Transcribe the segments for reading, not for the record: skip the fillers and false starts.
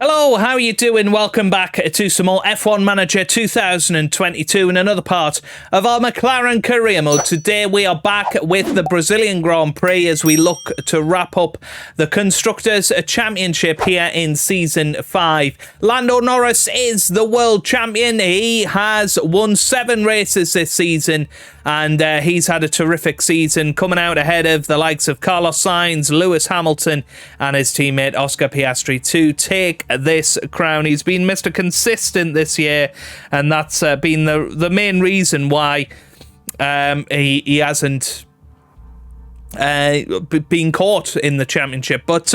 Hello, how are you doing? Welcome back to some more F1 Manager 2022 and another part of our McLaren career mode. Today we are back with the Brazilian Grand Prix as we look to wrap up the Constructors' Championship here in Season 5. Lando Norris is the world champion. He has won 7 races this season and he's had a terrific season, coming out ahead of the likes of Carlos Sainz, Lewis Hamilton and his teammate Oscar Piastri to take this crown. He's been Mr. Consistent this year, and that's been the main reason why he hasn't been caught in the championship. But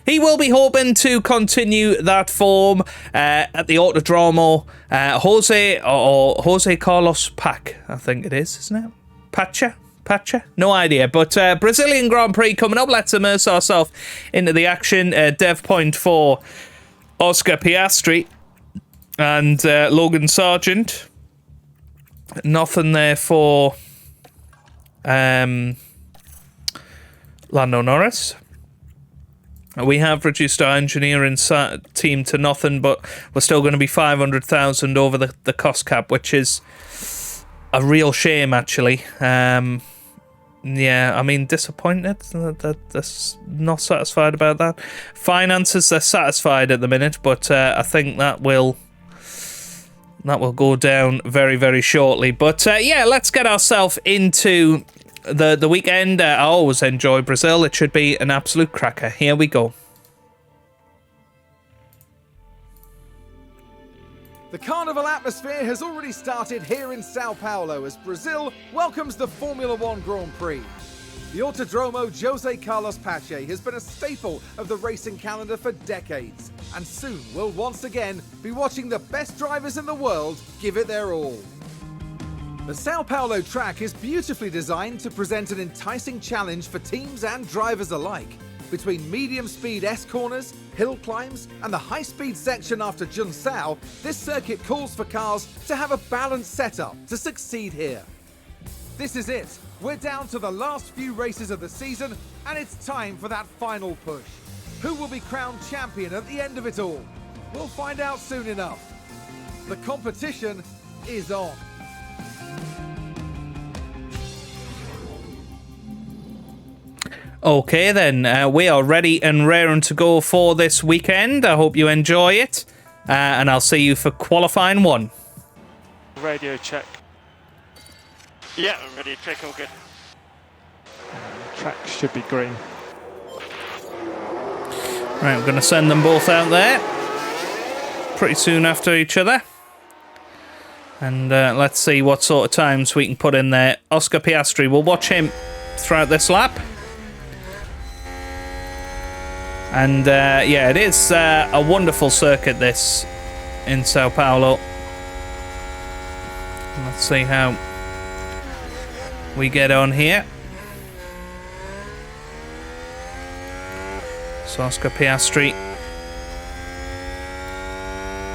he will be hoping to continue that form at the Autodromo. Jose Carlos Pac, I think it is, isn't it? Pacha? No idea. But Brazilian Grand Prix coming up. Let's immerse ourselves into the action. Dev point for Oscar Piastri and Logan Sargent. Nothing there for Lando Norris. We have reduced our engineering team to nothing, but we're still going to be 500,000 over the cost cap, which is a real shame, actually. Yeah, I mean, disappointed. That's not satisfied about that. Finances, they're satisfied at the minute, but I think that will go down very, very shortly. But yeah, let's get ourselves into the weekend. I always enjoy Brazil. It should be an absolute cracker. Here we go. The carnival atmosphere has already started here in Sao Paulo as Brazil welcomes the Formula One Grand Prix. The Autodromo Jose Carlos Pache has been a staple of the racing calendar for decades, and soon we'll once again be watching the best drivers in the world give it their all. The Sao Paulo track is beautifully designed to present an enticing challenge for teams and drivers alike. Between medium-speed S-corners, hill climbs, and the high-speed section after Junsao, this circuit calls for cars to have a balanced setup to succeed here. This is it. We're down to the last few races of the season, and it's time for that final push. Who will be crowned champion at the end of it all? We'll find out soon enough. The competition is on. Okay then, we are ready and raring to go for this weekend. I hope you enjoy it, and I'll see you for qualifying 1. Radio check. Yeah, radio check, all good. Track should be green. Right, we're going to send them both out there pretty soon after each other. And let's see what sort of times we can put in there. Oscar Piastri, we'll watch him throughout this lap. And yeah, it is a wonderful circuit, this, in Sao Paulo. Let's see how we get on here. So Oscar Piastri,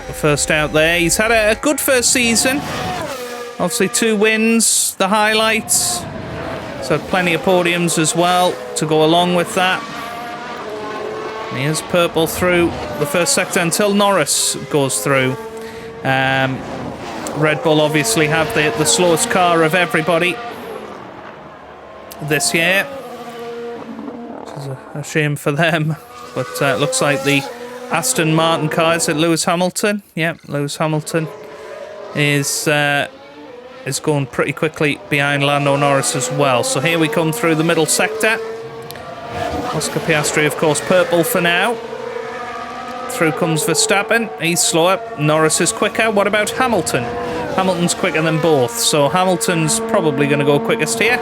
the first out there. He's had a good first season. Obviously 2 wins, the highlights. He's had plenty of podiums as well to go along with that. Here's purple through the first sector until Norris goes through. Red Bull obviously have the slowest car of everybody this year, which is a shame for them. But it looks like the Aston Martin car is at Lewis Hamilton. Yep, Lewis Hamilton is going pretty quickly behind Lando Norris as well. So here we come through the middle sector. Oscar Piastri, of course, purple for now. Through comes Verstappen. He's slower. Norris is quicker. What about Hamilton? Hamilton's quicker than both, so Hamilton's probably going to go quickest here.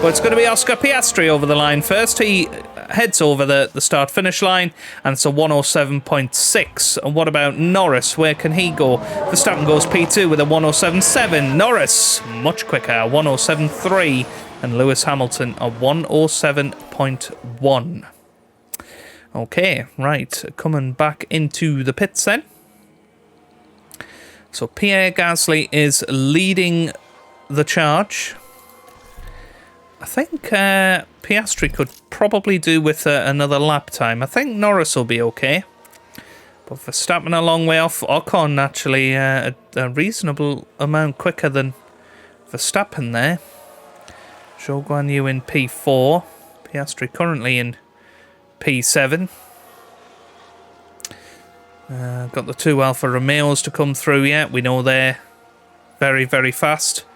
But it's going to be Oscar Piastri over the line first. He heads over the start-finish line, and it's a 107.6. And what about Norris? Where can he go? Verstappen goes P2 with a 107.7. Norris, much quicker, 107.3. And Lewis Hamilton, a 107.1. Okay, right, coming back into the pits then. So Pierre Gasly is leading the charge. I think Piastri could probably do with another lap time. I think Norris will be okay. But Verstappen a long way off. Ocon actually a reasonable amount quicker than Verstappen there. Zhou Guanyu in P4. Piastri currently in P7. Got the 2 Alfa Romeos to come through yet. We know they're very, very fast.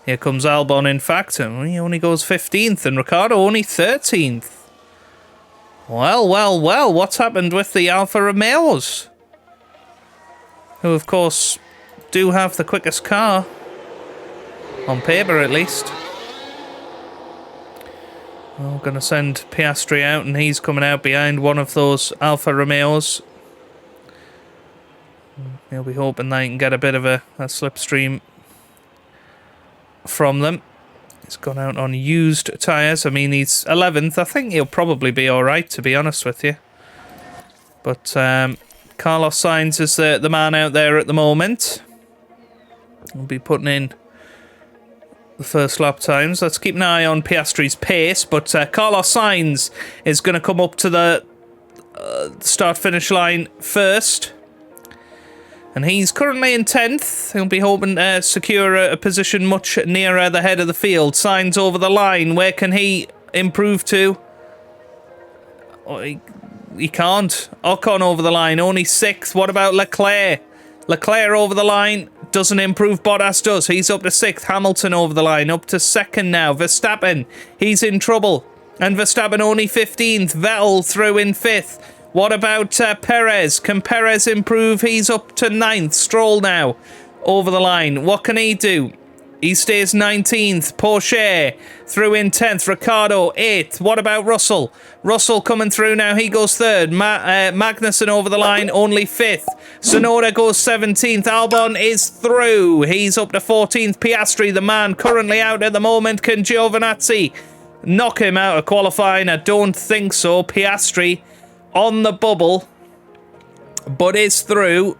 Here comes Albon, in fact, and he only goes 15th, and Ricciardo only 13th. Well, well, well, what's happened with the Alfa Romeos? Who, of course, do have the quickest car. On paper, at least. We're going to send Piastri out, and he's coming out behind one of those Alfa Romeos. He'll be hoping that he can get a bit of a slipstream from them. He's gone out on used tyres. I mean, he's 11th. I think he'll probably be alright, to be honest with you. But Carlos Sainz is the man out there at the moment. We'll be putting in the first lap times. Let's keep an eye on Piastri's pace. But Carlos Sainz is going to come up to the start-finish line first. And he's currently in 10th. He'll be hoping to secure a position much nearer the head of the field. Sainz over the line. Where can he improve to? Oh, he can't. Ocon over the line. Only 6th. What about Leclerc? Leclerc over the line. Doesn't improve. Bottas does. He's up to 6th. Hamilton over the line. Up to 2nd now. Verstappen. He's in trouble. And Verstappen only 15th. Vettel through in 5th. What about Perez? Can Perez improve? He's up to 9th. Stroll now over the line. What can he do? He stays 19th. Porsche through in 10th. Ricciardo 8th. What about Russell? Russell coming through now. He goes 3rd. Magnussen over the line. Only 5th. Tsunoda goes 17th. Albon is through. He's up to 14th. Piastri, the man currently out at the moment. Can Giovinazzi knock him out of qualifying? I don't think so. Piastri on the bubble, but is through.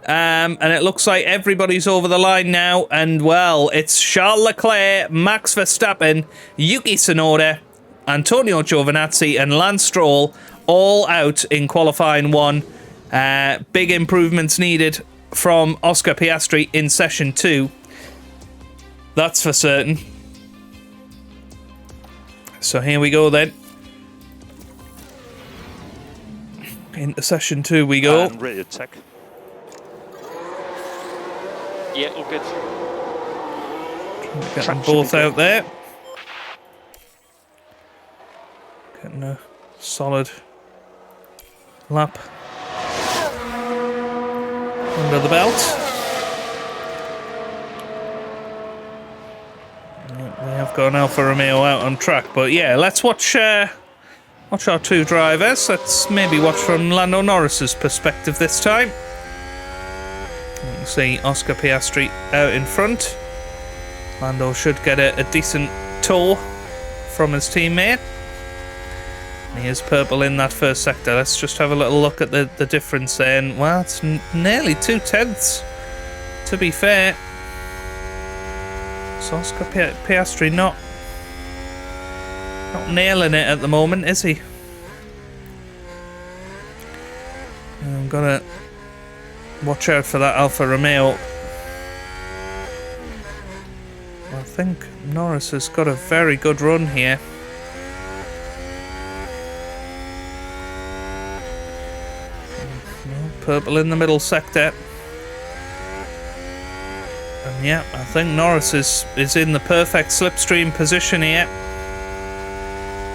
And it looks like everybody's over the line now. And, well, it's Charles Leclerc, Max Verstappen, Yuki Tsunoda, Antonio Giovinazzi, and Lance Stroll all out in qualifying 1. Big improvements needed from Oscar Piastri in session 2. That's for certain. So here we go then. Into session 2 we go. And radio check. Yeah, all good. Get them both out there. Getting a solid lap under the belt. We have got an Alfa Romeo out on track, but yeah, let's watch our 2 drivers. Let's maybe watch from Lando Norris's perspective this time. You can see Oscar Piastri out in front. Lando should get a decent tow from his teammate. And he is purple in that first sector. Let's just have a little look at the difference there. And, well, it's nearly 2 tenths, to be fair. So Oscar Piastri not nailing it at the moment, is he? I'm gonna watch out for that Alfa Romeo. I think Norris has got a very good run here. Purple in the middle sector. And yeah, I think Norris is in the perfect slipstream position here.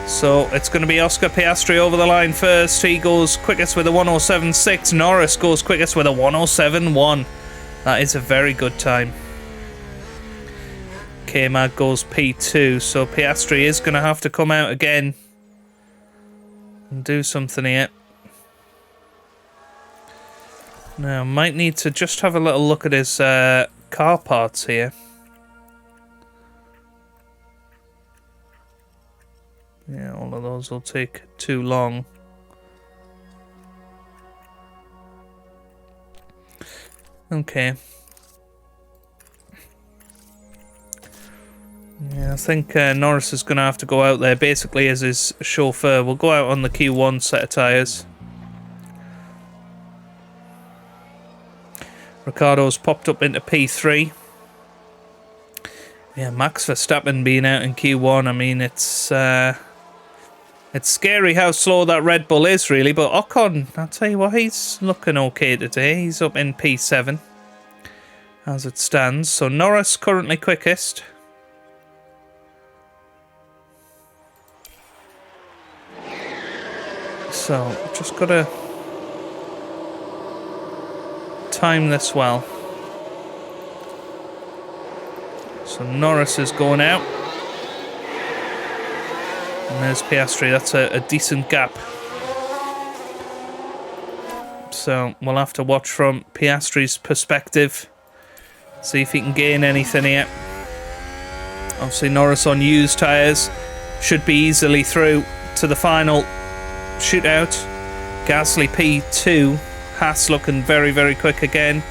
So it's going to be Oscar Piastri over the line first. He goes quickest with a 107.6. Norris goes quickest with a 107.1. That is a very good time. K-Mag goes P2. So Piastri is going to have to come out again and do something here. Now, might need to just have a little look at his car parts here. Yeah, all of those will take too long. Okay. Yeah, I think Norris is going to have to go out there basically as his chauffeur. We'll go out on the Q1 set of tyres. Ricciardo's popped up into P3. Yeah, Max Verstappen being out in Q1. I mean, it's scary how slow that Red Bull is, really. But Ocon, I'll tell you what, he's looking okay today. He's up in P7 as it stands. So Norris currently quickest. So just got to time this well. So Norris is going out. And there's Piastri. That's a decent gap. So we'll have to watch from Piastri's perspective. See if he can gain anything here. Obviously Norris on used tyres. Should be easily through to the final shootout. Gasly P2. Haas looking very, very quick again.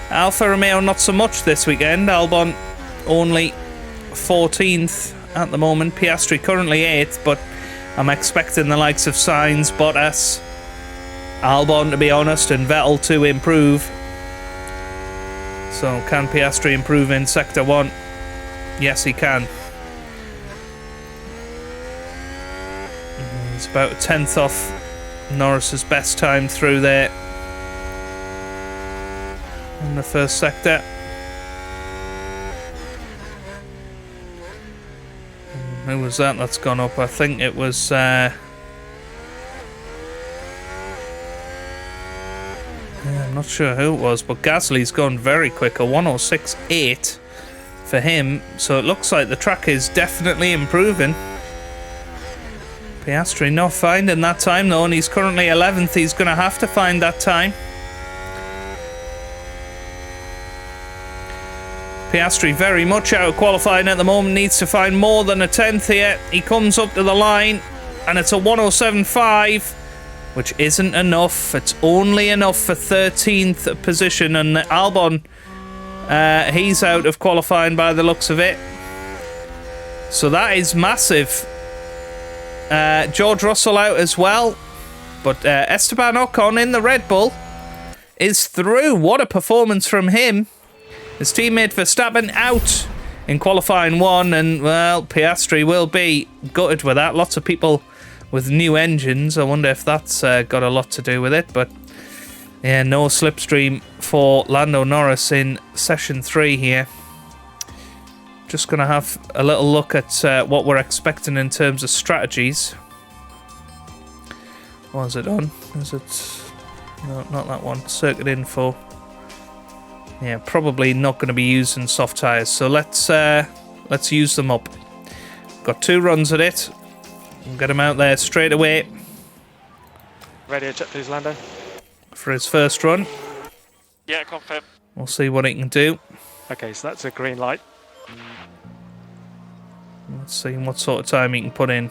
Alfa Romeo not so much this weekend. Albon only 14th at the moment. Piastri currently 8th, but I'm expecting the likes of Sainz, Bottas, Albon to be honest, and Vettel to improve. So can Piastri improve in Sector 1? Yes, he can. He's about a 10th off Norris's best time through there in the first sector. Who was that that's gone up? I think it was yeah, I'm not sure who it was, but Gasly's gone very quick, a 106.8 for him, so it looks like the track is definitely improving. Piastri not finding that time though, and he's currently 11th. He's going to have to find that time. Piastri very much out of qualifying at the moment, needs to find more than a 10th here. He comes up to the line and it's a 107.5, which isn't enough. It's only enough for 13th position, and Albon, he's out of qualifying by the looks of it. So that is massive. George Russell out as well, but Esteban Ocon in the Red Bull is through. What a performance from him. His teammate Verstappen out in qualifying 1, and well, Piastri will be gutted with that. Lots of people with new engines. I wonder if that's got a lot to do with it, but yeah, no slipstream for Lando Norris in session 3 here. Just going to have a little look at what we're expecting in terms of strategies. What is it on? Is it... No, not that one. Circuit info. Yeah, probably not going to be using soft tyres, so let's use them up. Got 2 runs at it. We'll get him out there straight away. Radio check, please, Lando. For his first run. Yeah, confirm. We'll see what he can do. Okay, so that's a green light. Let's see what sort of time he can put in.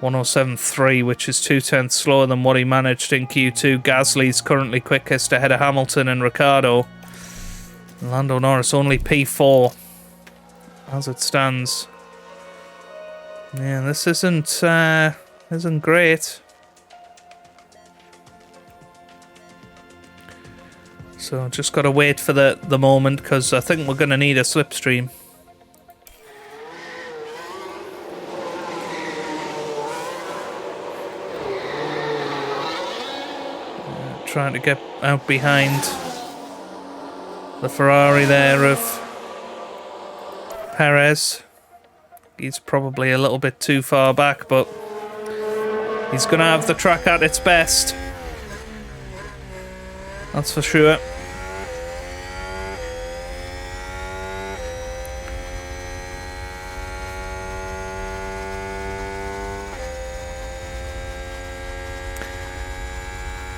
107.3, which is 0.2 slower than what he managed in Q2. Gasly's currently quickest ahead of Hamilton and Ricciardo. Lando Norris only P4 as it stands. Yeah, this isn't great. So just got to wait for the moment, because I think we're going to need a slipstream. Trying to get out behind the Ferrari there of Perez. He's probably a little bit too far back, but he's going to have the track at its best. That's for sure.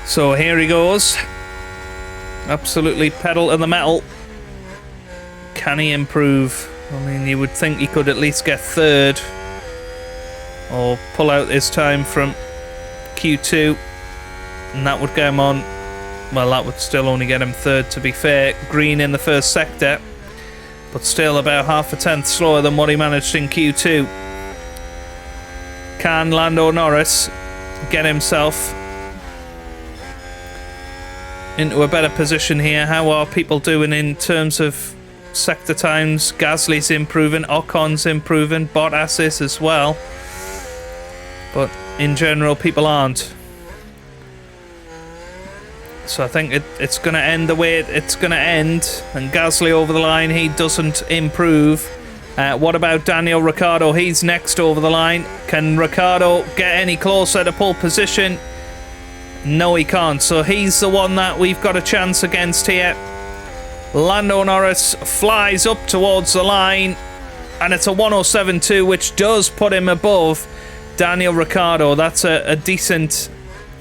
So here he goes. Absolutely pedal to the metal. Can he improve? I mean, you would think he could at least get 3rd. Or pull out his time from Q2. And that would get him on. Well, that would still only get him 3rd, to be fair. Green in the first sector. But still about half a 10th slower than what he managed in Q2. Can Lando Norris get himself into a better position here. How are people doing in terms of sector times? Gasly's improving, Ocon's improving, Bottas is as well. But in general, people aren't. So I think it's going to end the way it's going to end. And Gasly over the line, he doesn't improve. What about Daniel Ricciardo? He's next over the line. Can Ricciardo get any closer to pole position? No, he can't. So he's the one that we've got a chance against here. Lando Norris flies up towards the line. And it's a 107.2, which does put him above Daniel Ricciardo. That's a decent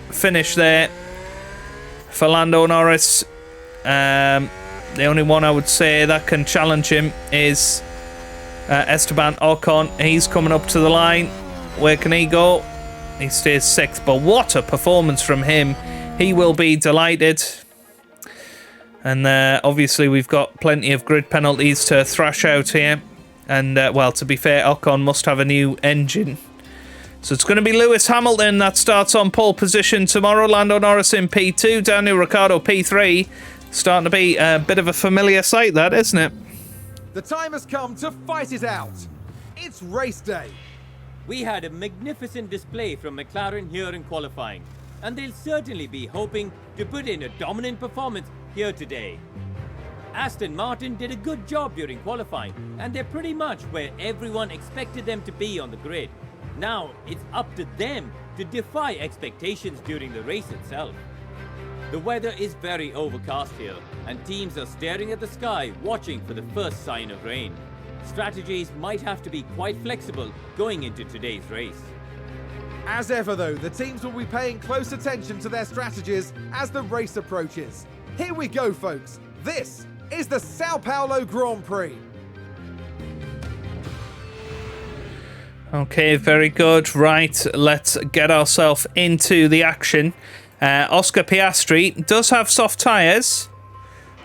finish there for Lando Norris. The only one I would say that can challenge him is Esteban Ocon. He's coming up to the line. Where can he go? He stays 6th, but what a performance from him. He will be delighted. And obviously we've got plenty of grid penalties to thrash out here. And, well, to be fair, Ocon must have a new engine. So it's going to be Lewis Hamilton that starts on pole position tomorrow. Lando Norris in P2, Daniel Ricciardo P3. Starting to be a bit of a familiar sight, that, isn't it? The time has come to fight it out. It's race day. We had a magnificent display from McLaren here in qualifying, and they'll certainly be hoping to put in a dominant performance here today. Aston Martin did a good job during qualifying, and they're pretty much where everyone expected them to be on the grid. Now, it's up to them to defy expectations during the race itself. The weather is very overcast here, and teams are staring at the sky, watching for the first sign of rain. Strategies might have to be quite flexible going into today's race. As ever though, the teams will be paying close attention to their strategies as the race approaches. Here we go, folks. This is the Sao Paulo Grand Prix. Okay, very good. Right, let's get ourselves into the action. Oscar Piastri does have soft tyres,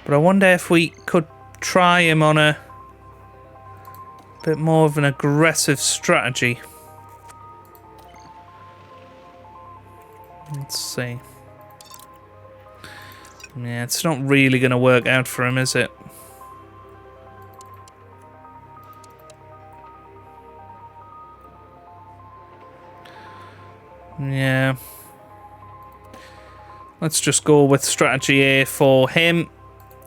but I wonder if we could try him on a bit more of an aggressive strategy. Let's see. Yeah, it's not really going to work out for him, is it? Yeah. Let's just go with strategy A for him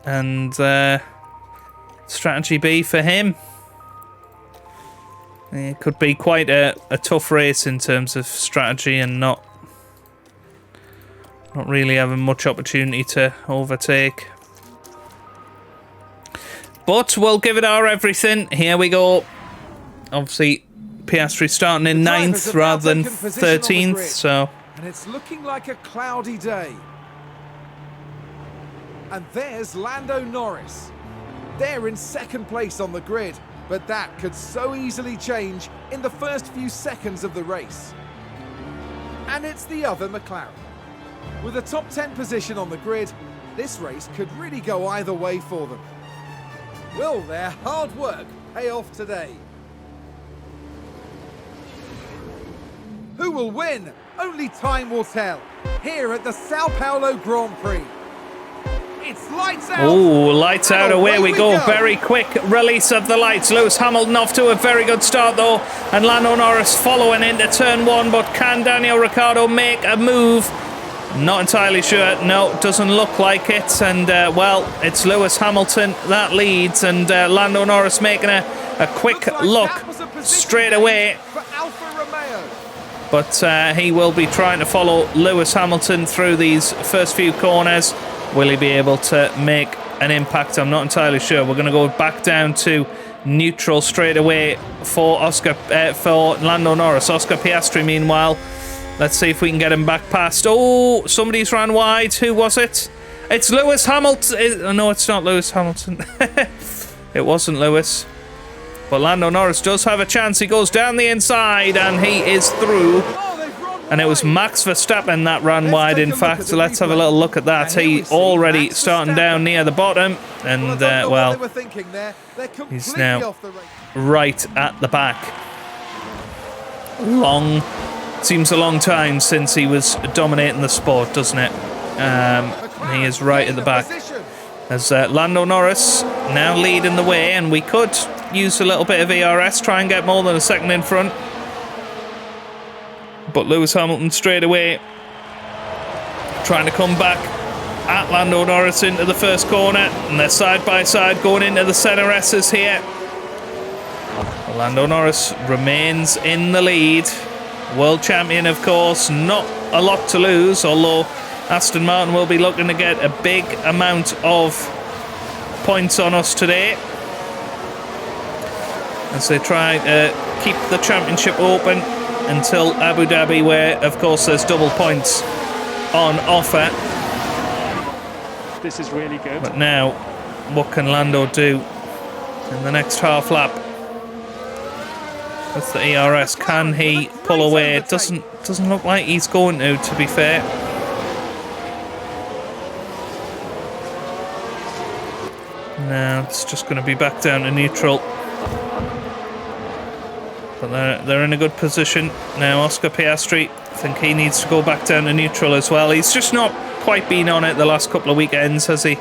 and strategy B for him. It could be quite a tough race in terms of strategy and not really having much opportunity to overtake. But we'll give it our everything. Here we go. Obviously, Piastri starting in 9th rather than 13th, so... And it's looking like a cloudy day. And there's Lando Norris. They're in 2nd place on the grid, but that could so easily change in the first few seconds of the race. And it's the other McLaren. With a top 10 position on the grid, this race could really go either way for them. Will their hard work pay off today? Who will win? Only time will tell. Here at the Sao Paulo Grand Prix. It's lights out. Oh, lights out, away we go. go. Very quick release of the lights. Lewis Hamilton off to a very good start though. And Lando Norris following into turn 1. But can Daniel Ricciardo make a move? Not entirely sure. No, doesn't look like it. And, well, it's Lewis Hamilton that leads. And Lando Norris making a quick look straight away. For Alfa Romeo. But he will be trying to follow Lewis Hamilton through these first few corners. Will he be able to make an impact? I'm not entirely sure. We're going to go back down to neutral straight away for Lando Norris. Oscar Piastri, meanwhile, let's see if we can get him back past. Oh, somebody's ran wide. Who was it? It's Lewis Hamilton. No, it's not Lewis Hamilton. It wasn't Lewis. But Lando Norris does have a chance. He goes down the inside and he is through. And it was Max Verstappen that ran wide, in fact. So let's have a little look at that. He already starting down near the bottom. And, well, he's now right at the back. Seems a long time since he was dominating the sport, doesn't it? And he is right at the back. Position. As Lando Norris now leading the way, and we could use a little bit of ERS, try and get more than a second in front. But Lewis Hamilton straight away trying to come back at Lando Norris into the first corner, and they're side by side going into the centre S's here. Lando Norris remains in the lead. World champion, of course, not a lot to lose, although Aston Martin will be looking to get a big amount of points on us today as they try to keep the championship open until Abu Dhabi, where, of course, there's double points on offer. This is really good. But now, what can Lando do in the next half lap? With the ERS, can he pull away? It doesn't look like he's going to be fair. No, it's just going to be back down to neutral. But they're in a good position now. Oscar Piastri, I think he needs to go back down to neutral as well. He's just not quite been on it the last couple of weekends, has he?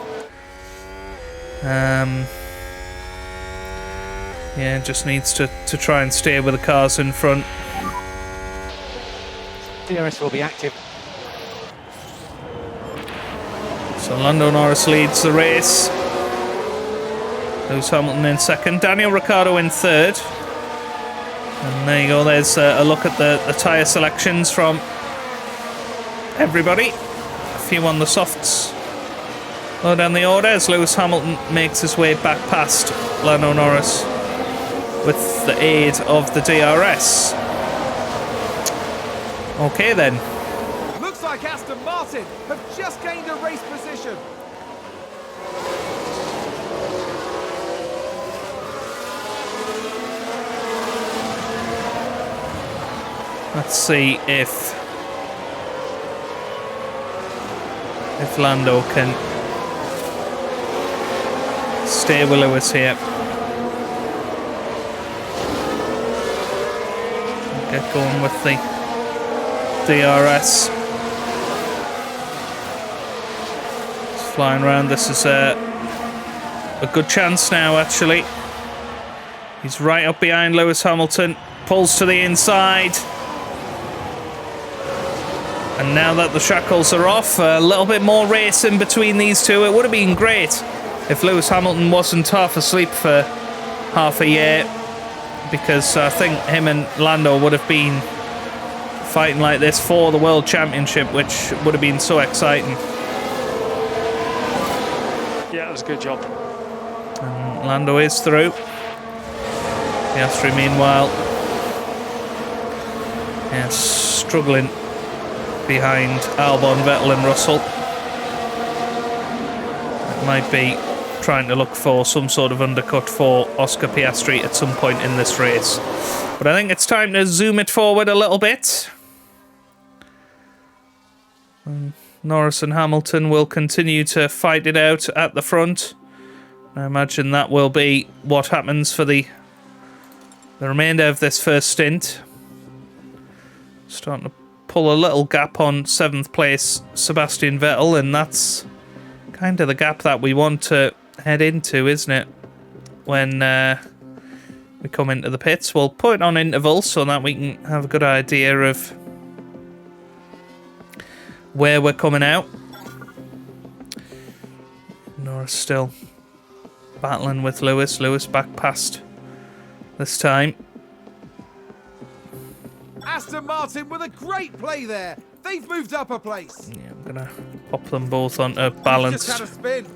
Yeah, just needs to try and stay with the cars in front. DRS will be active. So Lando Norris leads the race. Lewis Hamilton in second. Daniel Ricciardo in third. And there you go. There's a look at the tyre selections from everybody. A few on the softs. Low down the order as Lewis Hamilton makes his way back past Lando Norris with the aid of the DRS. Okay then. Looks like Aston Martin have just gained a race position. Let's see if Lando can stay with Lewis here. Get going with the DRS. It's flying around. This is a good chance now, actually. He's right up behind Lewis Hamilton. Pulls to the inside. And now that the shackles are off, a little bit more racing between these two. It would have been great if Lewis Hamilton wasn't half asleep for half a year, because I think him and Lando would have been fighting like this for the World Championship, which would have been so exciting. Yeah, it was a good job. And Lando is through. Piastri, meanwhile, struggling behind Albon, Vettel and Russell. It might be trying to look for some sort of undercut for Oscar Piastri at some point in this race. But I think it's time to zoom it forward a little bit. Norris and Hamilton will continue to fight it out at the front. I imagine that will be what happens for the remainder of this first stint. Starting to pull a little gap on 7th place Sebastian Vettel, and that's kind of the gap that we want to head into, isn't it? When we come into the pits, we'll put it on interval so that we can have a good idea of where we're coming out. Norris still battling with Lewis. Lewis back past this time. Aston Martin with a great play there. They've moved up a place. Yeah, I'm gonna pop them both onto balance. Just had a spin.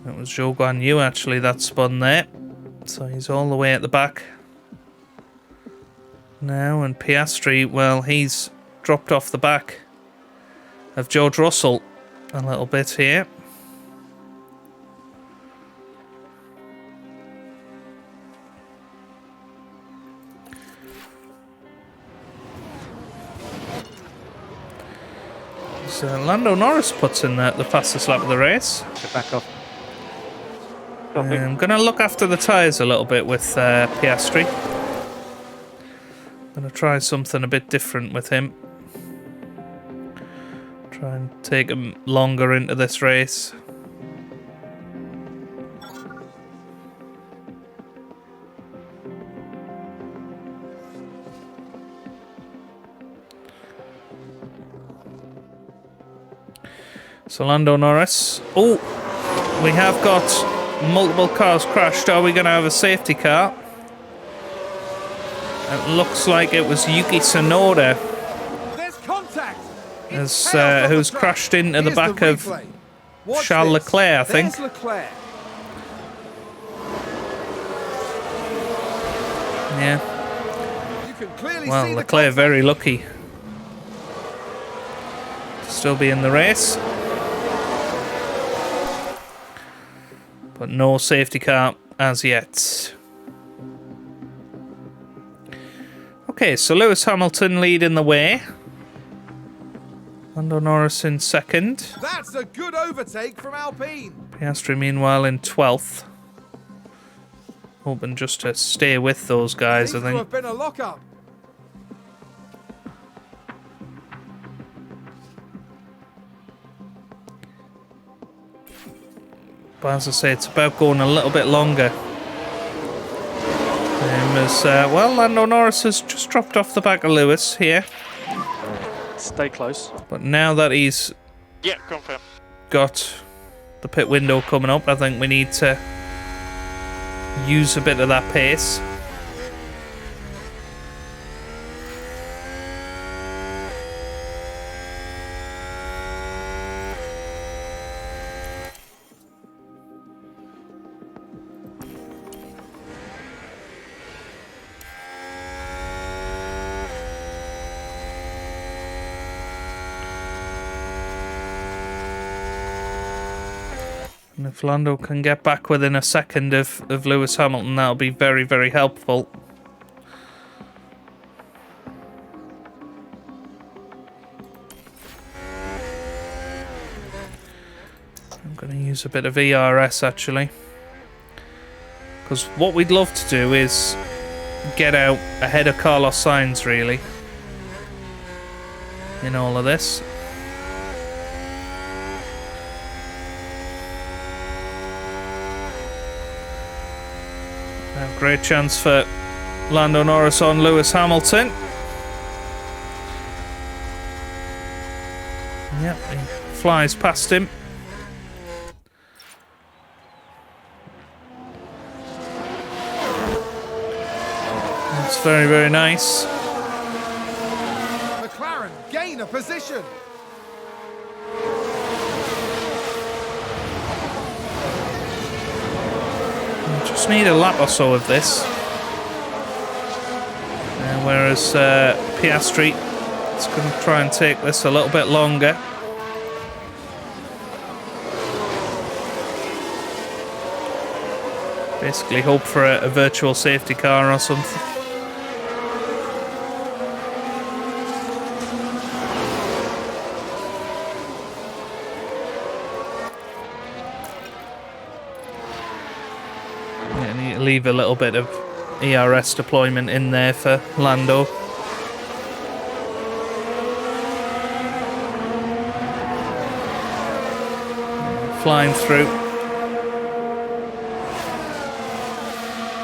It was Zhou Guan Yu actually that spun there. So he's all the way at the back now, and Piastri, well, he's dropped off the back of George Russell a little bit here. So Lando Norris puts in the fastest lap of the race. Back off. I'm going to look after the tyres a little bit with Piastri. I'm going to try something a bit different with him. Try and take him longer into this race. So Lando Norris. Oh, we have got multiple cars crashed. Are we going to have a safety car? It looks like it was Yuki Tsunoda who's crashed into the back of Charles Leclerc, I think. Yeah. Well, Leclerc very lucky to still be in the race. But no safety car as yet. Okay, so Lewis Hamilton leading the way. Lando Norris in second. That's a good overtake from Alpine. Piastri, meanwhile, in 12th. Hoping just to stay with those guys, I think. Seems to have been a lock-up. But as I say, it's about going a little bit longer. Well, Lando Norris has just dropped off the back of Lewis here. Stay close. But now that he's confirm. got the pit window coming up, I think we need to use a bit of that pace. And if Lando can get back within a second of Lewis Hamilton, that'll be very, very helpful. I'm going to use a bit of ERS actually. Because what we'd love to do is get out ahead of Carlos Sainz, really, in all of this. Great chance for Lando Norris on Lewis Hamilton. Yep, he flies past him. That's very, very nice. McLaren gain a position. Just need a lap or so of this. Whereas Piastri is going to try and take this a little bit longer. Basically hope for a virtual safety car or something. Leave a little bit of ERS deployment in there for Lando. Flying through.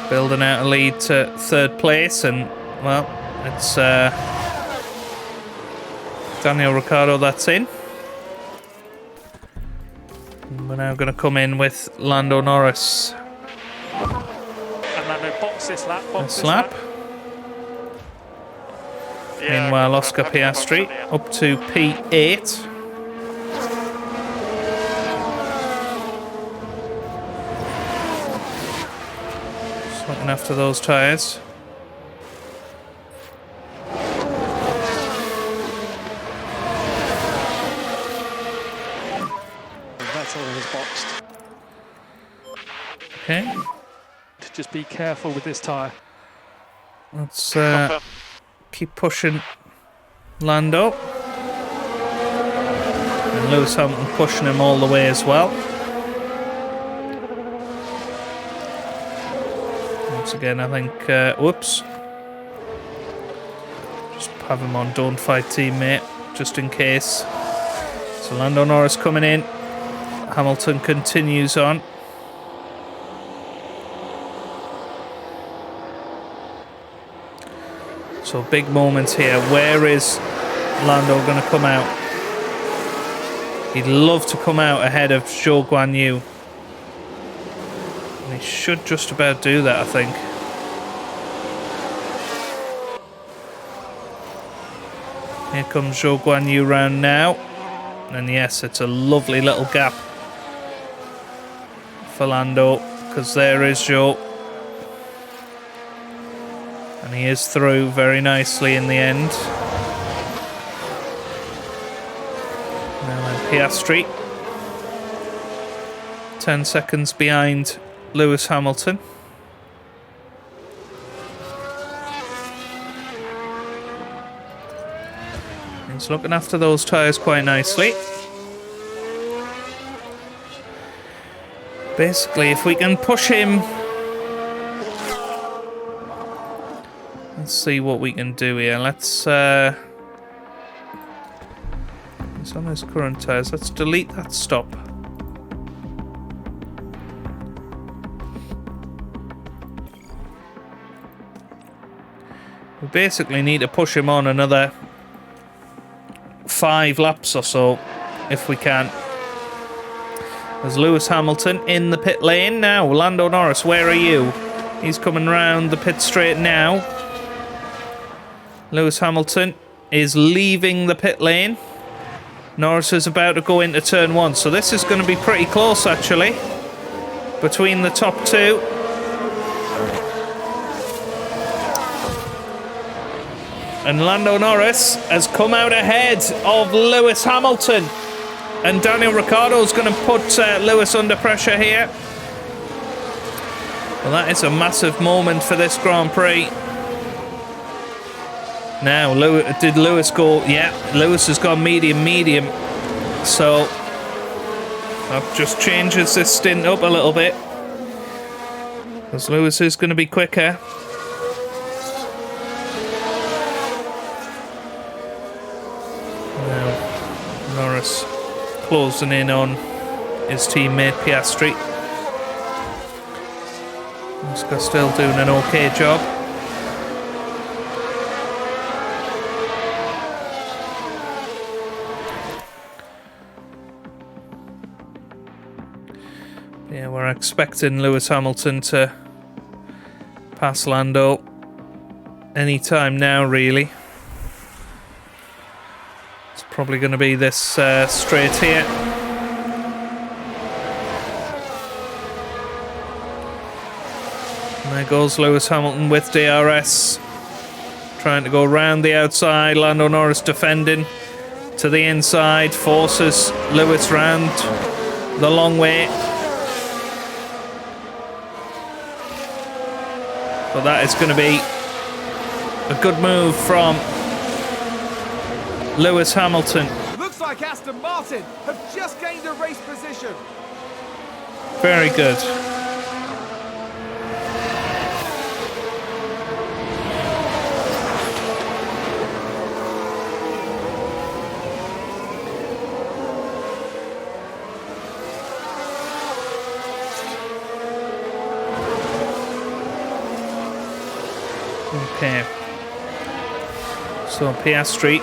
Building out a lead to third place, and well, it's Daniel Ricciardo that's in. And we're now going to come in with Lando Norris. This lap. This lap. Meanwhile, Oscar Piastri up to P8. Just looking after those tyres. That's all he's boxed. Okay. Just be careful with this tyre. Let's keep pushing Lando. And Lewis Hamilton pushing him all the way as well. Once again, I think, whoops. Just have him on don't fight teammate, just in case. So Lando Norris coming in. Hamilton continues on. So big moments here. Where is Lando going to come out? He'd love to come out ahead of Zhou Guanyu. And he should just about do that, I think. Here comes Zhou Guanyu round now. And yes, it's a lovely little gap for Lando, because there is Zhou. And he is through very nicely in the end. Now then, Piastri. 10 seconds behind Lewis Hamilton. He's looking after those tyres quite nicely. Basically, if we can push him... Let's see what we can do here. Let's... He's on his current tyres. Let's delete that stop. We basically need to push him on another 5 laps or so, if we can. There's Lewis Hamilton in the pit lane now. Lando Norris, where are you? He's coming round the pit straight now. Lewis Hamilton is leaving the pit lane. Norris is about to go into turn 1, so this is going to be pretty close actually, between the top 2. And Lando Norris has come out ahead of Lewis Hamilton. And Daniel Ricciardo's going to put Lewis under pressure here. Well, that is a massive moment for this Grand Prix. Now, did Lewis go? Yeah, Lewis has gone medium. So, that just changes this stint up a little bit, because Lewis is going to be quicker. Now, Norris closing in on his teammate Piastri. Oscar still doing an okay job. Yeah, we're expecting Lewis Hamilton to pass Lando anytime now, really. It's probably going to be this straight here. And there goes Lewis Hamilton with DRS. Trying to go round the outside. Lando Norris defending to the inside. Forces Lewis round the long way. But that is going to be a good move from Lewis Hamilton. Looks like Aston Martin have just gained a race position. Very good. Okay. So Piastri.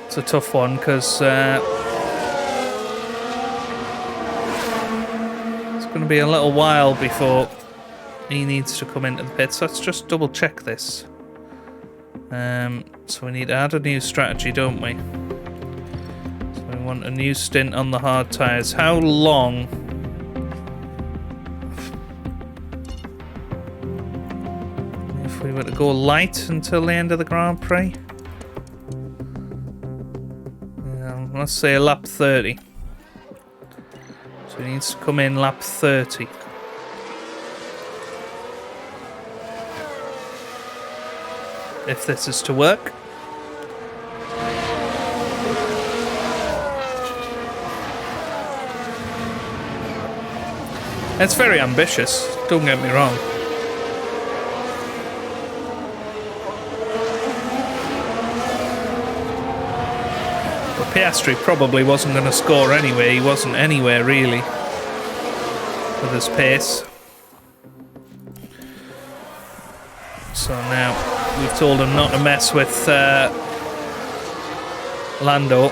It's a tough one because it's going to be a little while before he needs to come into the pits. Let's just double check this. So we need to add a new strategy, don't we? We want a new stint on the hard tyres. How long? If we were to go light until the end of the Grand Prix? Let's say lap 30. So he needs to come in lap 30. If this is to work. It's very ambitious, don't get me wrong. But Piastri probably wasn't going to score anyway. He wasn't anywhere really with his pace. So now we've told him not to mess with Lando.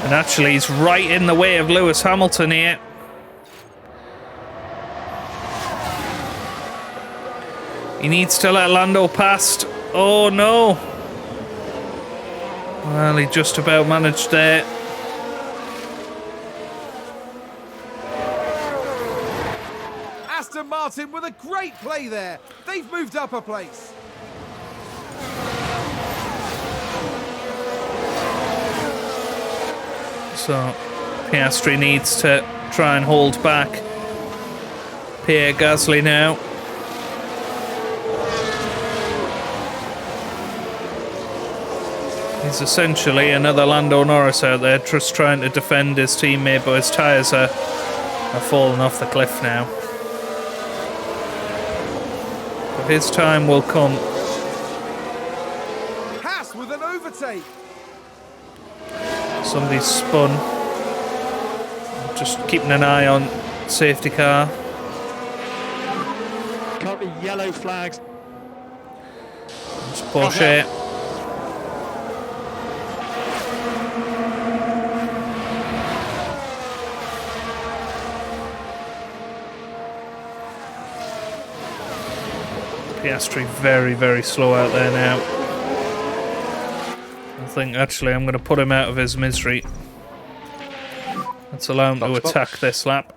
And actually he's right in the way of Lewis Hamilton here. He needs to let Lando past. Oh no. Well, he just about managed there. Aston Martin with a great play there. They've moved up a place. So Piastri needs to try and hold back Pierre Gasly now. He's essentially another Lando Norris out there, just trying to defend his teammate, but his tyres are falling off the cliff now. But his time will come. Haas with an overtake. Somebody's spun. Just keeping an eye on safety car. Can't be yellow flags. It's Porsche. Piastri very, very slow out there now. I think actually I'm going to put him out of his misery. Let's allow him to attack this lap.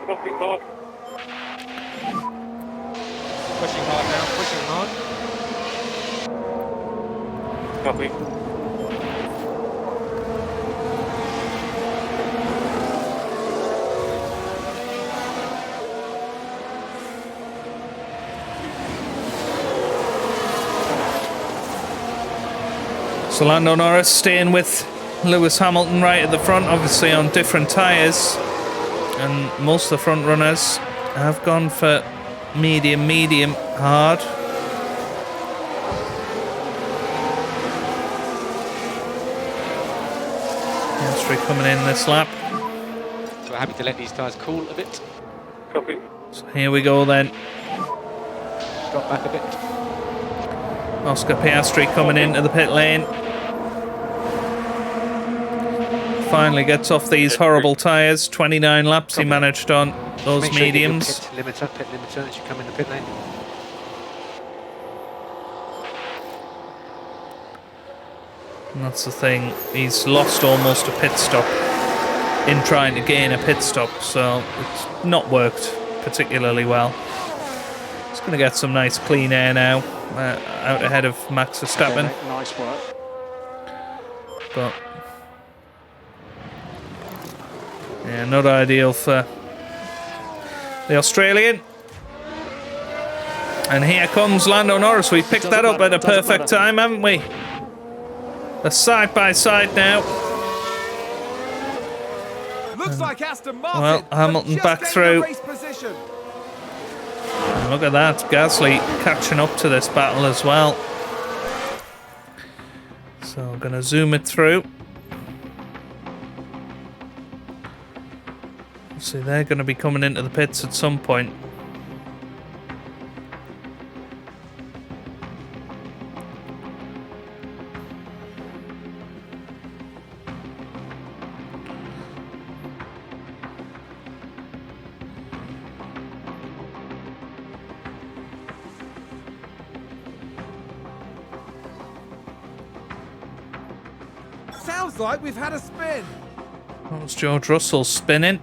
Copy, Bob. Pushing hard now, pushing hard. Copy. So Lando Norris staying with Lewis Hamilton right at the front, obviously on different tyres. And most of the front runners have gone for medium, hard. Piastri coming in this lap. So we're happy to let these tyres cool a bit. Copy. So here we go then. Drop back a bit. Oscar Piastri coming into the pit lane. Finally gets off these horrible tyres. 29 laps he managed on those Make sure you get your mediums. pit limiter as you come in the pit lane. And that's the thing. He's lost almost a pit stop in trying to gain a pit stop, so it's not worked particularly well. He's going to get some nice clean air now, out ahead of Max Verstappen. Okay, nice work. But yeah, not ideal for the Australian. And here comes Lando Norris. We picked that up at a perfect time, haven't we? They're side by side now. Looks like Aston Martin. Well, Hamilton just back gained through. the race position. And look at that, Gasly catching up to this battle as well. So I'm going to zoom it through. See, they're going to be coming into the pits at some point. Sounds like we've had a spin. That was George Russell spinning.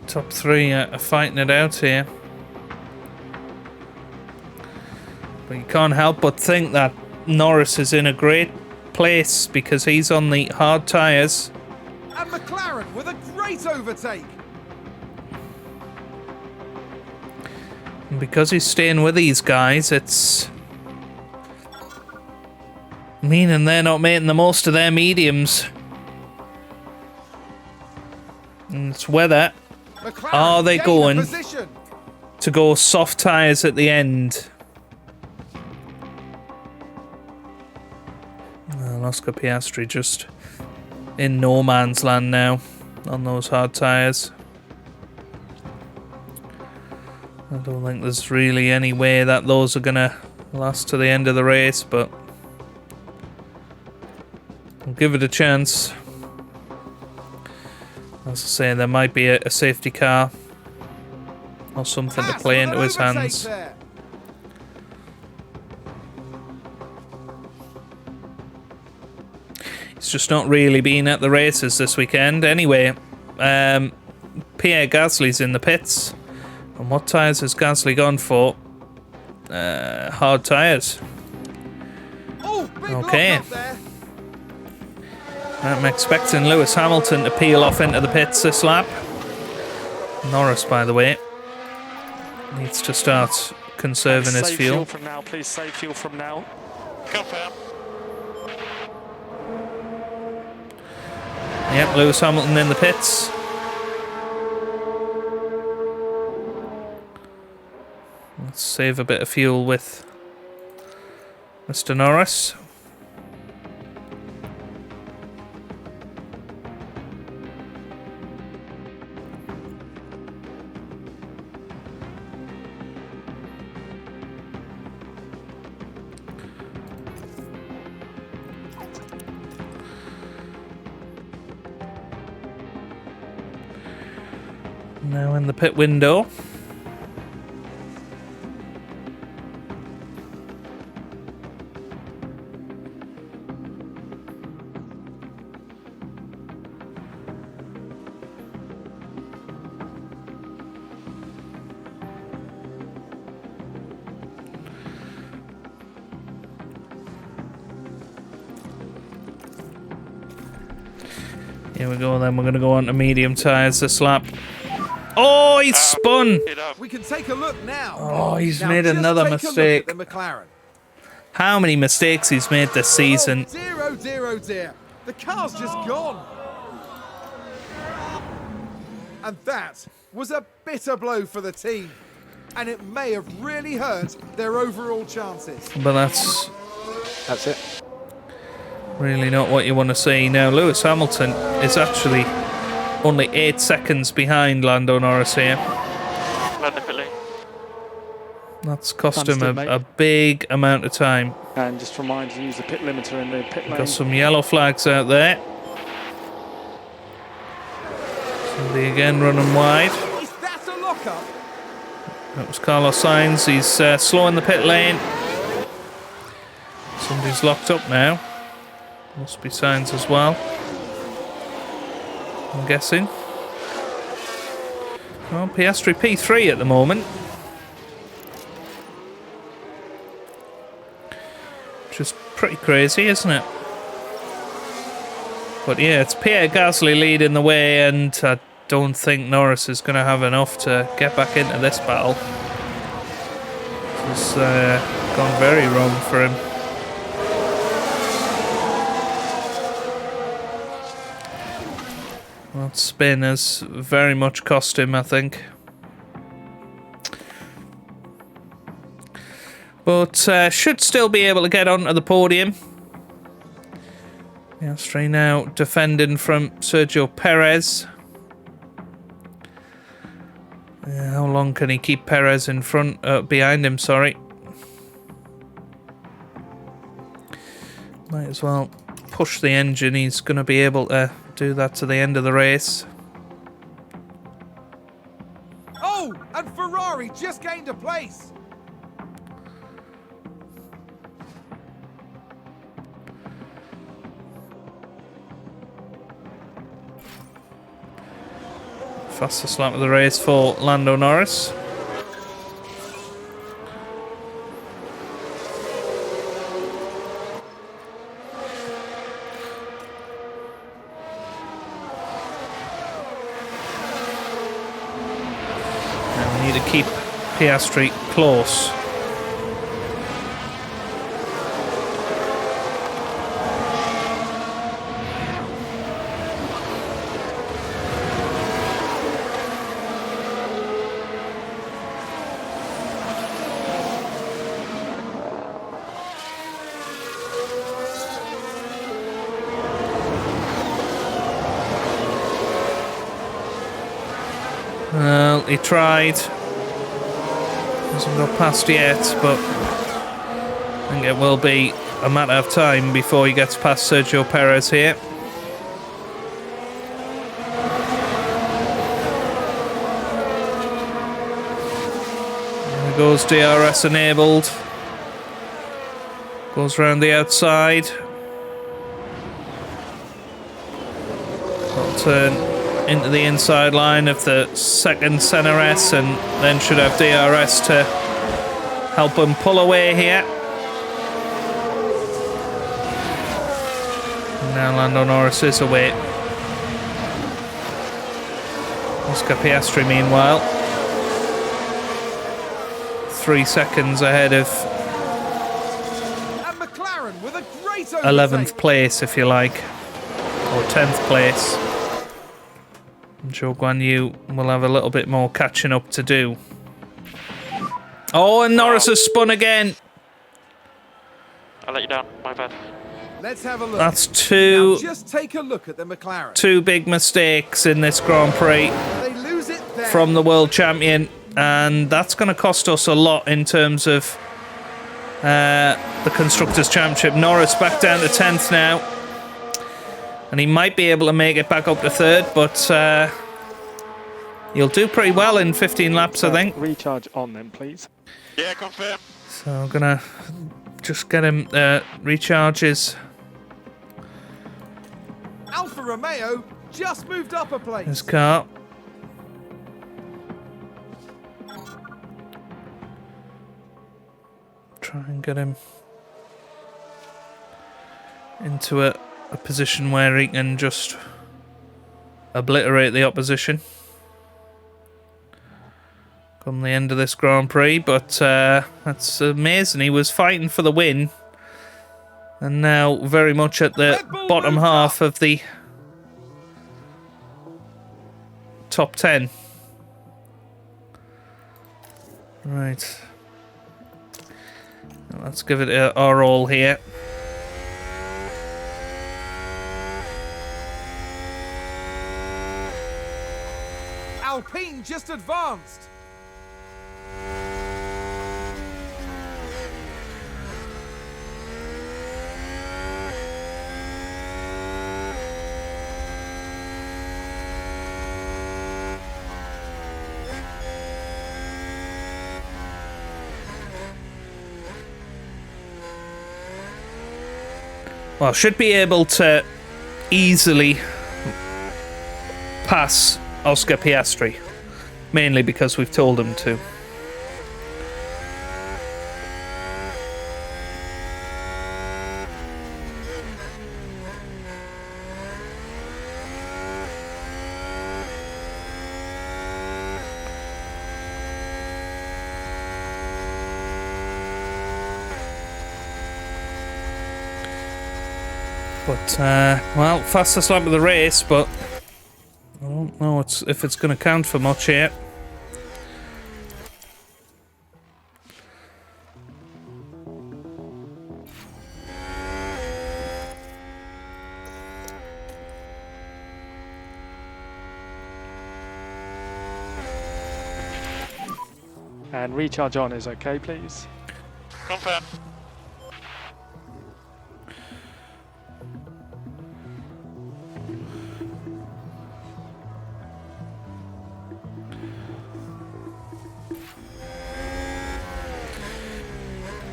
Top three are fighting it out here. But you can't help but think that Norris is in a great place because he's on the hard tyres. And McLaren with a great overtake. And because he's staying with these guys, it's meaning they're not making the most of their mediums. And it's whether McLaren are they gain a going position. to go soft tyres at the end. Oscar Piastri just in no man's land now on those hard tyres. I don't think there's really any way that those are going to last to the end of the race, but I'll give it a chance. As I say, there might be a safety car or something to play into his hands. There. He's just not really been at the races this weekend. Anyway, Pierre Gasly's in the pits. And what tyres has Gasly gone for? Hard tyres. Oh, big Okay. lock up there. I'm expecting Lewis Hamilton to peel off into the pits this lap. Norris, by the way, needs to start conserving his Save fuel. from now, please. Save fuel from now. Copy. Yep, Lewis Hamilton in the pits. Let's save a bit of fuel with Mr. Norris. Now in the pit window. Here we go then, we're going to go on to medium tyres this lap. Oh, he's spun! We can take a look now. Oh, he's Now made just another take a look mistake. at the McLaren. How many mistakes he's made this season. Oh dear, oh dear, oh dear. The car's just gone. And that was a bitter blow for the team. And it may have really hurt their overall chances. But that's That's it. really not what you want to see. Now, Lewis Hamilton is actually only 8 seconds behind Lando Norris here. Wonderfully. That's cost him Understood, mate. a big amount of time. And just remind you to use the pit limiter in the pit lane. Got some yellow flags out there. Somebody again running wide. Is that a lock-up? That was Carlos Sainz. He's slow in the pit lane. Somebody's locked up now. Must be Sainz as well, I'm guessing. Well, Piastri P3 at the moment. Which is pretty crazy, isn't it? But yeah, it's Pierre Gasly leading the way, and I don't think Norris is going to have enough to get back into this battle. It's gone very wrong for him. That spin has very much cost him, I think. But should still be able to get onto the podium. Piastri now defending from Sergio Perez. How long can he keep Perez in front, behind him? Sorry. Might as well push the engine. He's going to be able to do that to the end of the race. Oh, and Ferrari just gained a place. Fastest lap of the race for Lando Norris. Now we need to keep Piastri close. Well, he tried. Hasn't got past yet, but I think it will be a matter of time before he gets past Sergio Perez here. There goes DRS enabled. Goes round the outside. I'll turn into the inside line of the second center S, and then should have DRS to help him pull away here. And now Lando Norris is away. Oscar Piastri, meanwhile, 3 seconds ahead of And McLaren with a great 11th place, if you like, or 10th place. Zhou Guan Yu will have a little bit more catching up to do. Oh, and Norris has spun again. I let you down. My bad. Let's have a look. That's Now just take a look at the McLaren. two big mistakes in this Grand Prix They lose it there. from the world champion, and that's going to cost us a lot in terms of the Constructors' Championship. Norris back down to 10th now, and he might be able to make it back up to 3rd, but he'll do pretty well in 15 laps, I think. Recharge on then, please. Yeah, confirm. So I'm going to just get him recharge his Alfa Romeo just moved up a place. car. Try and get him into a position where he can just obliterate the opposition come the end of this Grand Prix. But that's amazing. He was fighting for the win, and now very much at the bottom half of the top 10. Right. Let's give it our all here. Alpine just advanced. Well, should be able to easily pass Oscar Piastri, mainly because we've told him to. But, well, fastest lap of the race, but I don't know if it's going to count for much yet. And recharge on is okay, please. Confirm.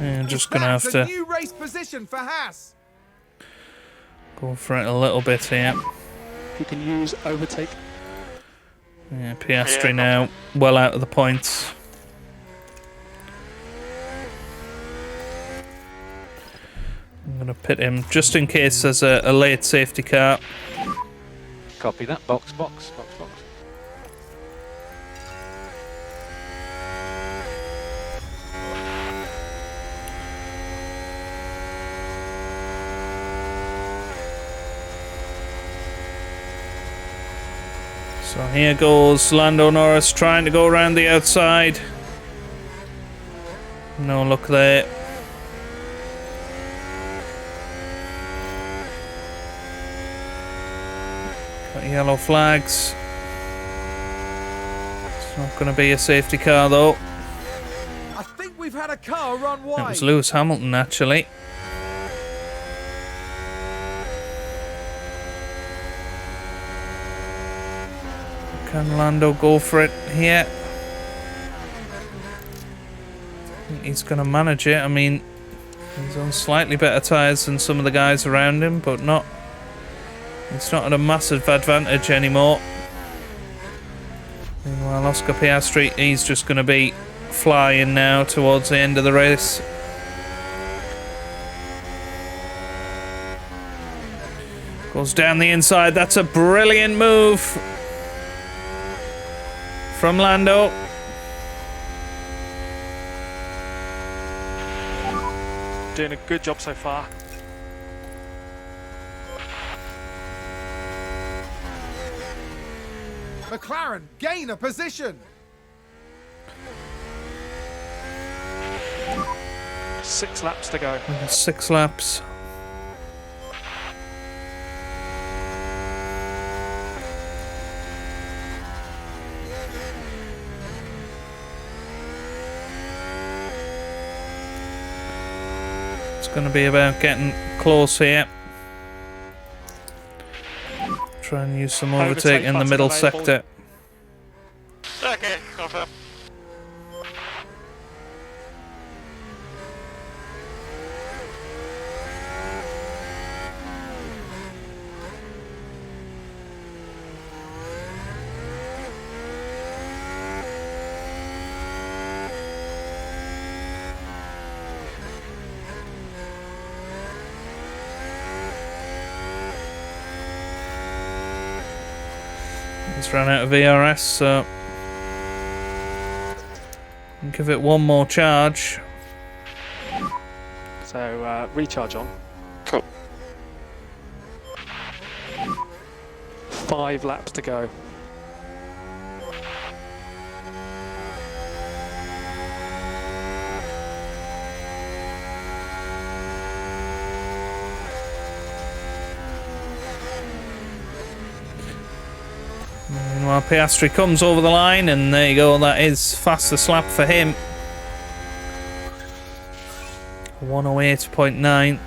Yeah, I'm just going to have That's to a new race position for Haas. go for it a little bit here. If you can use overtake. Yeah, Piastri Yeah, now well out of the points. I'm going to pit him just in case there's a late safety car. Copy that. Box. So here goes Lando Norris trying to go around the outside. No luck there. Got yellow flags. It's not going to be a safety car though. I think we've had a car run wide. That was Lewis Hamilton actually. Can Lando go for it here? I think he's going to manage it. I mean, he's on slightly better tyres than some of the guys around him, but not. It's not at a massive advantage anymore. Meanwhile, Oscar Piastri, he's just going to be flying now towards the end of the race. Goes down the inside. That's a brilliant move from Lando. Doing a good job so far. McLaren gain a position. 6 laps to go. 6 laps. It's going to be about getting close here. Try and use some overtake in the middle sector. Okay, confirm. It's run out of VRS, so give it one more charge. So recharge on. Cool. 5 laps to go. Meanwhile, Piastri comes over the line, and there you go. That is fastest lap for him. 108.9.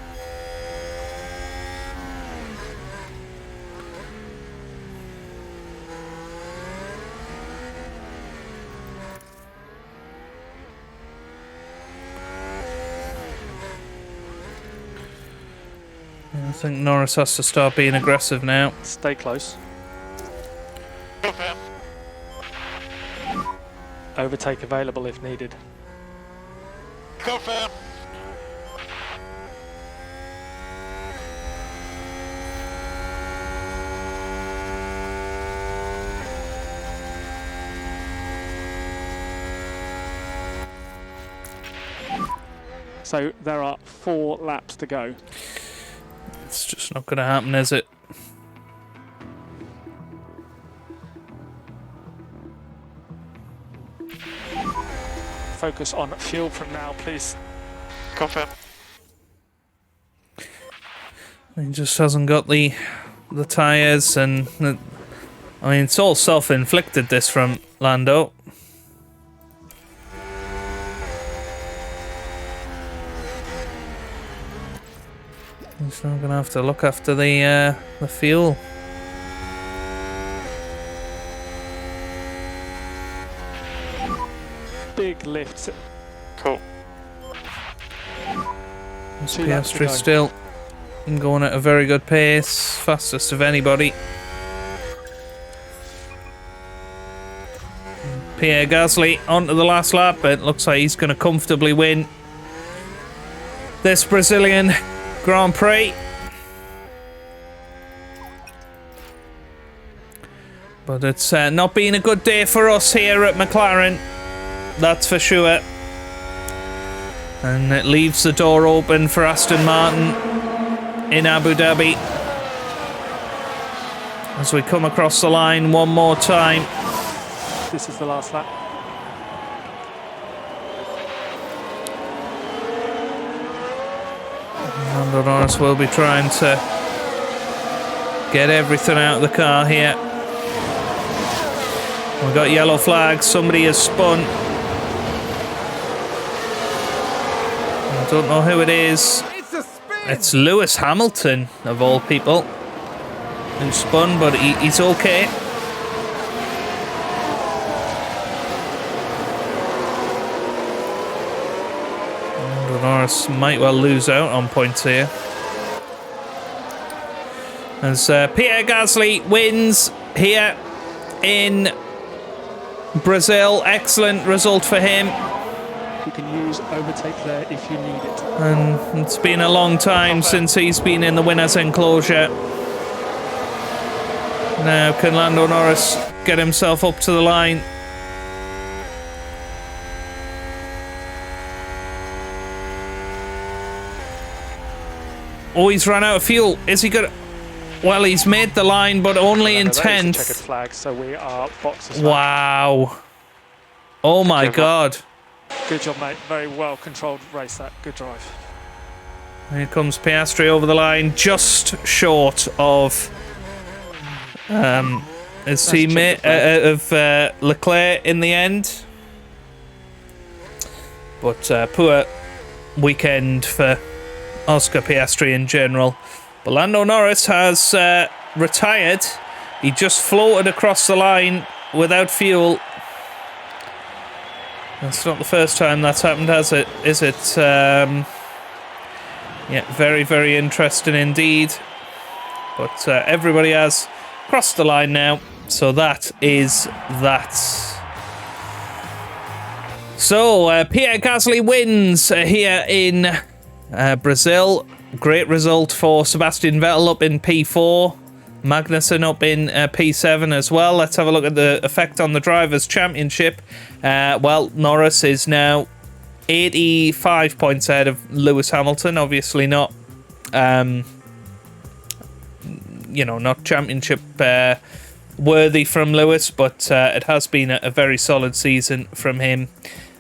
I think Norris has to start being aggressive now. Stay close. Confirm. Overtake available if needed. Confirm. So there are 4 laps to go. It's just not going to happen, is it? Focus on fuel from now, please. Confirm. He just hasn't got the tyres, and I mean, it's all self-inflicted, this from Lando. He's not going to have to look after the fuel. Big lift. Cool. Piastri still going at a very good pace, fastest of anybody. Pierre Gasly onto the last lap. It looks like he's going to comfortably win this Brazilian Grand Prix. But it's not been a good day for us here at McLaren, that's for sure. And it leaves the door open for Aston Martin in Abu Dhabi. as we come across the line one more time. This is the last lap. Lando Norris will be trying to get everything out of the car here. We've got yellow flags. Somebody has spun. I don't know who it is. It's a spin! It's Lewis Hamilton, of all people, who spun, but he's okay. Lando Norris might well lose out on points here. As Pierre Gasly wins here in Brazil. Excellent result for him. You can use overtake there if you need it. And it's been a long time since he's been in the winner's enclosure. Now can Lando Norris get himself up to the line? Oh, he's run out of fuel. Is he gonna... Well, he's made the line, but only in That is a checkered 10th. flag, so we are boxes. Wow. Oh my God. Good job, mate. Very well controlled race that. Good drive. Here comes Piastri over the line, just short of his teammate of Leclerc in the end. But poor weekend for Oscar Piastri in general. But Lando Norris has retired. He just floated across the line without fuel. That's not the first time that's happened, has it? Is it? Yeah, very, very interesting indeed. But everybody has crossed the line now. So that is that. So Pierre Gasly wins here in Brazil. Great result for Sebastian Vettel up in P4. Magnussen up in P7 as well. Let's have a look at the effect on the Drivers' Championship. Well, Norris is now 85 points ahead of Lewis Hamilton. Obviously not, not championship worthy from Lewis, but it has been a very solid season from him.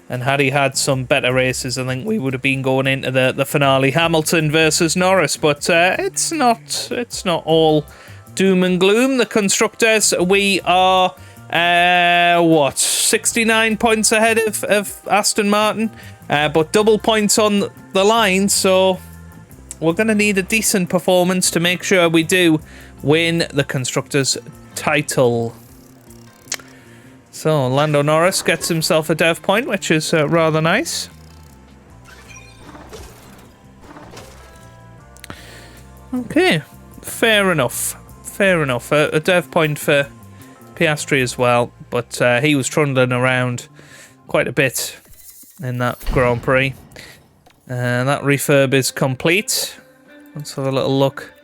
And had he had some better races, I think we would have been going into the finale, Hamilton versus Norris. But it's not all doom and gloom. The constructors, we are 69 points ahead of Aston Martin, but double points on the line. So we're going to need a decent performance to make sure we do win the constructors title. So Lando Norris gets himself a dev point, which is rather nice. Okay, fair enough. Fair enough. A dev point for Piastri as well, but he was trundling around quite a bit in that Grand Prix. That refurb is complete. Let's have a little look.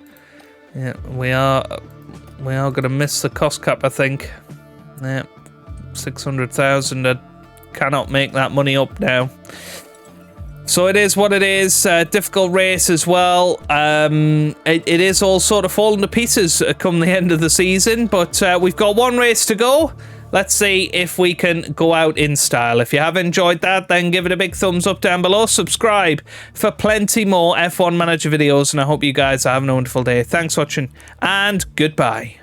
Yeah, we are going to miss the cost cap, I think. Yeah. 600,000. I cannot make that money up now. So it is what it is. Difficult race as well. It is all sort of falling to pieces come the end of the season, but we've got one race to go. Let's see if we can go out in style. If you have enjoyed that, then give it a big thumbs up down below. Subscribe for plenty more F1 Manager videos, and I hope you guys are having a wonderful day. Thanks for watching, and goodbye.